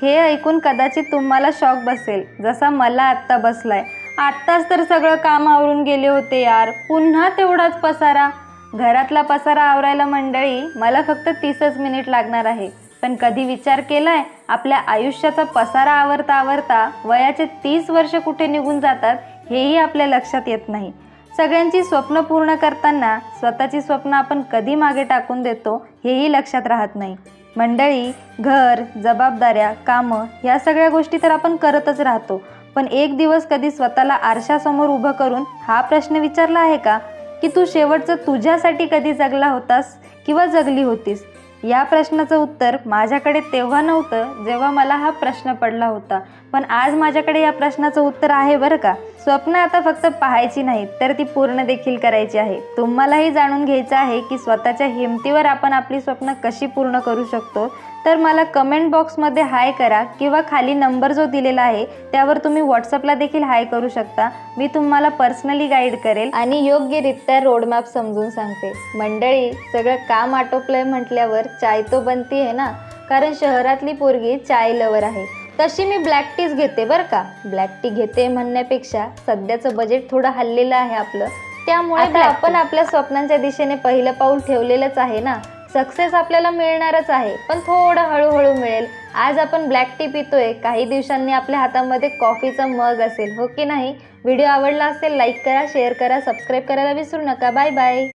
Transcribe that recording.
हे ऐकून कदाचित तुम्हाला शॉक बसेल, जसा मला आत्ता बसलाय. आत्ताच तर सगळं काम आवरून गेले होते यार, पुन्हा तेवढाच पसारा. घरातला पसारा आवरायला मंडळी मला फक्त 30च मिनिट लागणार आहे. पण कधी विचार केलाय आपल्या आयुष्याचा पसारा आवरता आवरता वयाचे 30 वर्ष कुठे निघून जातात हेही आपल्या लक्षात येत नाही. सगळ्यांची स्वप्न पूर्ण करताना स्वतःची स्वप्न आपण कधी मागे टाकून देतो हेही लक्षात राहत नाही. मंडळी, घर, जबाबदाऱ्या, कामं ह्या सगळ्या गोष्टी तर आपण करतच राहतो. पण एक दिवस कधी स्वतःला आरशासमोर उभं करून हा प्रश्न विचारला आहे का की तू शेवटचं तुझ्यासाठी कधी जगला होतास किंवा जगली होतीस? या प्रश्नाचं उत्तर माझ्याकडे तेव्हा नव्हतं जेव्हा मला हा प्रश्न पडला होता, पण आज माझ्याकडे या प्रश्नाचं उत्तर आहे बरं का. स्वप्न आता फक्त पाहायची नाहीत तर ती पूर्ण देखील करायची आहे. तुम्हालाही जाणून घ्यायचं आहे की स्वतःच्या हिमतीवर आपण आपली स्वप्न कशी पूर्ण करू शकतो, तर मला कमेंट बॉक्समध्ये हाय करा किंवा खाली नंबर जो दिलेला आहे त्यावर तुम्ही व्हॉट्सअपला देखील हाय करू शकता. मी तुम्हाला पर्सनली गाईड करेल आणि योग्यरित्या रोडमॅप समजून सांगते. मंडळी, सगळं काम आटोपलंय म्हटल्यावर चाय तो बनती है ना, कारण शहरातली पोरगी चाय लवर आहे. तशी मी ब्लॅक टीच घेते बरं का. ब्लॅक टी घेते म्हणण्यापेक्षा सध्याचं बजेट थोडं हल्लेलं आहे आपलं, त्यामुळे आपण आपल्या स्वप्नांच्या दिशेने पहिलं पाऊल ठेवलेलंच आहे ना. सक्सेस आपल्याला मिळणारच आहे, पण थोडं हळूहळू मिळेल. आज आपण ब्लॅक टी पितोय, काही दिवसांनी आपल्या हातामध्ये कॉफीचा मग असेल, हो की नाही? व्हिडिओ आवडला असेल लाईक करा, शेअर करा, सबस्क्राईब करायला विसरू नका. Bye bye.